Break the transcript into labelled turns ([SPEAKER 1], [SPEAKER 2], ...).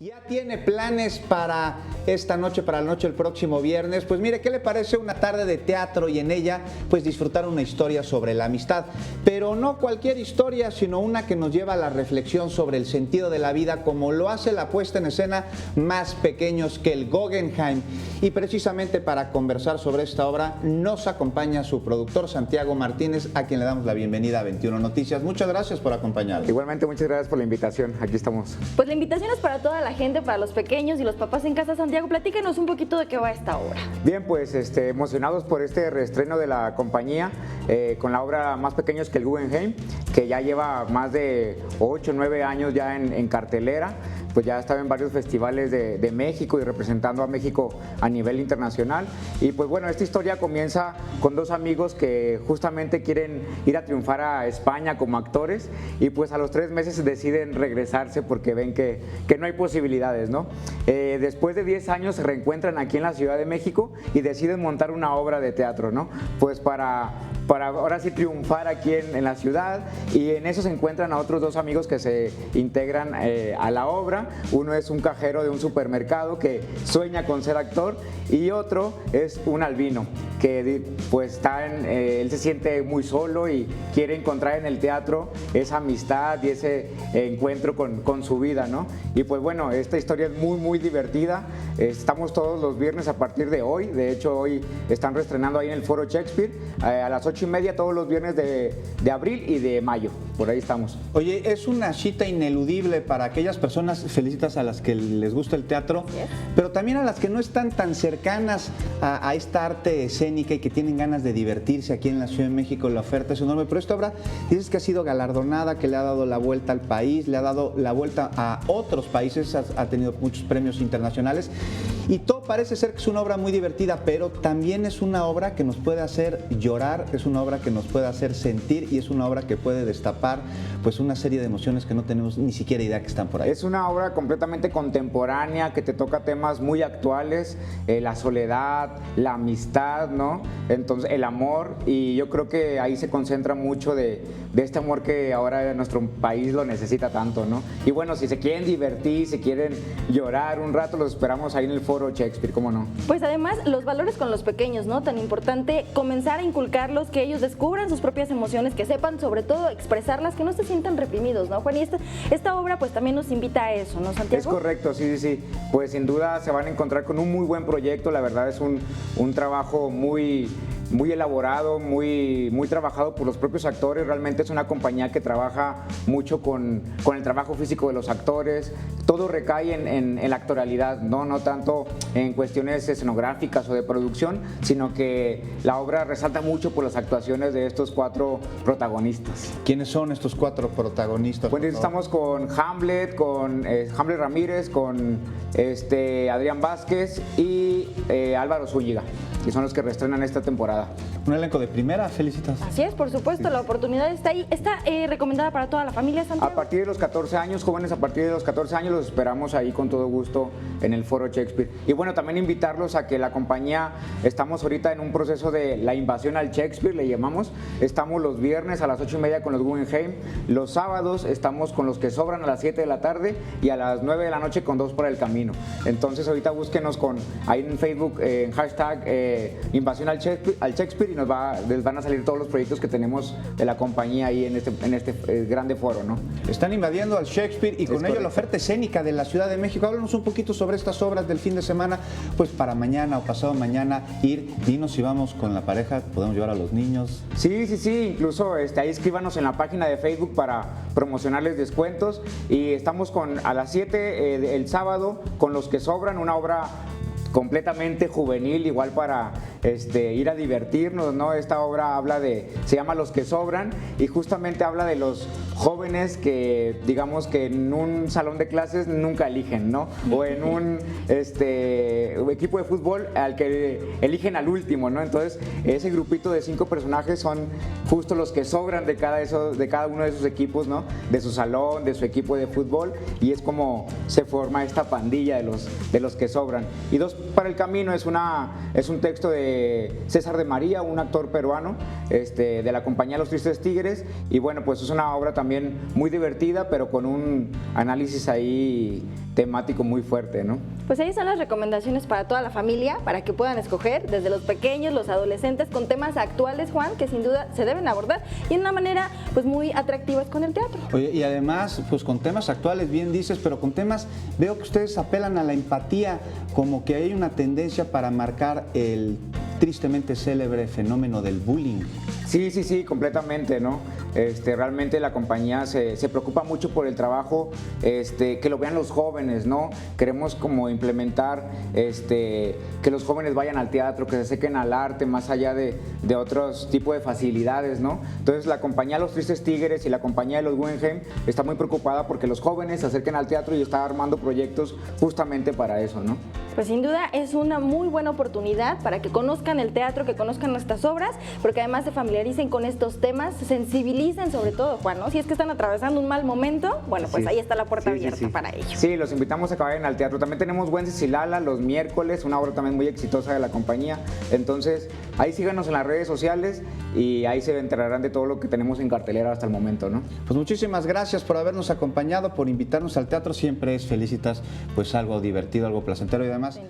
[SPEAKER 1] ¿Ya tiene planes para esta noche, para la noche del próximo viernes? Pues mire, ¿qué le parece una tarde de teatro y en ella pues disfrutar una historia sobre la amistad? Pero no cualquier historia, sino una que nos lleva a la reflexión sobre el sentido de la vida, como lo hace la puesta en escena Más Pequeños que el Guggenheim. Y precisamente para conversar sobre esta obra nos acompaña su productor Santiago Martínez, a quien le damos la bienvenida a 21 Noticias. Muchas gracias por acompañarnos.
[SPEAKER 2] Igualmente, muchas gracias por la invitación. Aquí estamos.
[SPEAKER 3] Pues la invitación es para toda la gente, para los pequeños y los papás en casa. Santiago, platícanos un poquito de qué va esta obra.
[SPEAKER 2] Bien, pues emocionados por este reestreno de la compañía con la obra Más Pequeños que el Guggenheim, que ya lleva más de 8 o 9 años ya en cartelera. Pues ya estaba en varios festivales de México y representando a México a nivel internacional. Y pues bueno, esta historia comienza con dos amigos que justamente quieren ir a triunfar a España como actores y pues a los 3 meses deciden regresarse porque ven que no hay posibilidades, ¿no? Después de 10 años se reencuentran aquí en la Ciudad de México y deciden montar una obra de teatro, ¿no? Pues para ahora sí triunfar aquí en la ciudad, y en eso se encuentran a otros dos amigos que se integran a la obra. Uno es un cajero de un supermercado que sueña con ser actor y otro es un albino que pues él se siente muy solo y quiere encontrar en el teatro esa amistad y ese encuentro con su vida, ¿no? Y pues bueno, esta historia es muy divertida. Estamos todos los viernes a partir de hoy. De hecho, hoy están reestrenando ahí en el Foro Shakespeare a las 8:30 todos los viernes de abril y de mayo. Por ahí estamos.
[SPEAKER 1] Oye, es una cita ineludible para aquellas personas, felicitas, a las que les gusta el teatro, pero también a las que no están tan cercanas a esta arte escénica y que tienen ganas de divertirse aquí en la Ciudad de México. La oferta es enorme, pero esta obra dices que ha sido galardonada, que le ha dado la vuelta al país, le ha dado la vuelta a otros países, ha tenido muchos premios internacionales y todo parece ser que es una obra muy divertida, pero también es una obra que nos puede hacer llorar, es una obra que nos puede hacer sentir y es una obra que puede destapar pues una serie de emociones que no tenemos ni siquiera idea que están por ahí.
[SPEAKER 2] Es una obra completamente contemporánea que te toca temas muy actuales, la soledad, la amistad, ¿no? Entonces el amor, y yo creo que ahí se concentra mucho de este amor que ahora nuestro país lo necesita tanto, ¿no? Y bueno, si se quieren divertir, si quieren llorar un rato, los esperamos ahí en el Foro Shakespeare, ¿cómo no?
[SPEAKER 3] Pues además los valores con los pequeños, ¿no? Tan importante comenzar a inculcarlos, que ellos descubran sus propias emociones, que sepan sobre todo expresarlas, que no se sientan reprimidos, ¿no, Juan? Y esta obra pues también nos invita a eso, ¿no, Santiago?
[SPEAKER 2] Es correcto, sí. Pues sin duda se van a encontrar con un muy buen proyecto. La verdad es un trabajo muy elaborado, muy trabajado por los propios actores. Realmente es una compañía que trabaja mucho con el trabajo físico de los actores. Todo recae en la actoralidad, no tanto en cuestiones escenográficas o de producción, sino que la obra resalta mucho por las actuaciones de estos 4 protagonistas.
[SPEAKER 1] ¿Quiénes son estos 4 protagonistas?
[SPEAKER 2] Bueno, estamos con Hamlet, Hamlet Ramírez, con Adrián Vázquez y Álvaro Zúñiga, que son los que reestrenan esta temporada.
[SPEAKER 1] Un elenco de primera, felicitas.
[SPEAKER 3] Así es, por supuesto, la oportunidad está ahí. ¿Está recomendada para toda la familia, Santiago?
[SPEAKER 2] A partir de los 14 años, jóvenes a partir de los 14 años, los esperamos ahí con todo gusto en el Foro Shakespeare. Y bueno, también invitarlos a que la compañía, estamos ahorita en un proceso de la invasión al Shakespeare, le llamamos. Estamos los viernes a las 8:30 con los Guggenheim. Los sábados estamos con Los que Sobran a las 7 de la tarde y a las 9 de la noche con Dos para el Camino. Entonces ahorita búsquenos ahí en Facebook, en hashtag invasión al Shakespeare, y les van a salir todos los proyectos que tenemos de la compañía ahí en este grande foro, ¿no?
[SPEAKER 1] Están invadiendo al Shakespeare y con ello la oferta escénica de la Ciudad de México. Háblanos un poquito sobre estas obras del fin de semana, pues para mañana o pasado mañana dinos si vamos con la pareja, podemos llevar a los niños.
[SPEAKER 2] Sí, incluso ahí escríbanos en la página de Facebook para promocionarles descuentos, y estamos a las 7 el sábado con Los que Sobran, una obra completamente juvenil, igual para ir a divertirnos, ¿no? Esta obra se llama Los que Sobran, y justamente habla de los jóvenes que, digamos, que en un salón de clases nunca eligen, ¿no? O en un equipo de fútbol al que eligen al último, ¿no? Entonces, ese grupito de 5 personajes son justo los que sobran de cada uno de esos equipos, ¿no? De su salón, de su equipo de fútbol, y es como se forma esta pandilla de los que sobran. Y Dos para el Camino es un texto de César de María, un actor peruano de la compañía Los Tristes Tigres, y bueno, pues es una obra también muy divertida, pero con un análisis ahí temático muy fuerte, ¿no?
[SPEAKER 3] Pues ahí están las recomendaciones para toda la familia, para que puedan escoger desde los pequeños, los adolescentes, con temas actuales, Juan, que sin duda se deben abordar y de una manera pues muy atractiva con el teatro.
[SPEAKER 1] Oye, y además, pues con temas actuales, bien dices, pero con temas, veo que ustedes apelan a la empatía, como que hay una tendencia para marcar el tristemente célebre fenómeno del bullying.
[SPEAKER 2] Sí, completamente, ¿no? Realmente la compañía se preocupa mucho por el trabajo, que lo vean los jóvenes, ¿no? Queremos como implementar que los jóvenes vayan al teatro, que se acerquen al arte, más allá de otros tipos de facilidades, ¿no? Entonces la compañía Los Tristes Tigres y la compañía de los Guggenheim está muy preocupada porque los jóvenes se acerquen al teatro y está armando proyectos justamente para eso, ¿no?
[SPEAKER 3] Pues sin duda es una muy buena oportunidad para que conozcan el teatro, que conozcan nuestras obras, porque además se familiaricen con estos temas, se sensibilicen sobre todo, Juan, ¿no? Si es que están atravesando un mal momento, bueno, pues ahí está la puerta abierta para ellos.
[SPEAKER 2] Sí, los invitamos a que vayan al teatro. También tenemos Wencesilala los miércoles, una obra también muy exitosa de la compañía. Entonces, ahí síganos en las redes sociales y ahí se enterarán de todo lo que tenemos en cartelera hasta el momento, ¿no?
[SPEAKER 1] Pues muchísimas gracias por habernos acompañado, por invitarnos al teatro. Siempre es Felicitas, pues algo divertido, algo placentero y además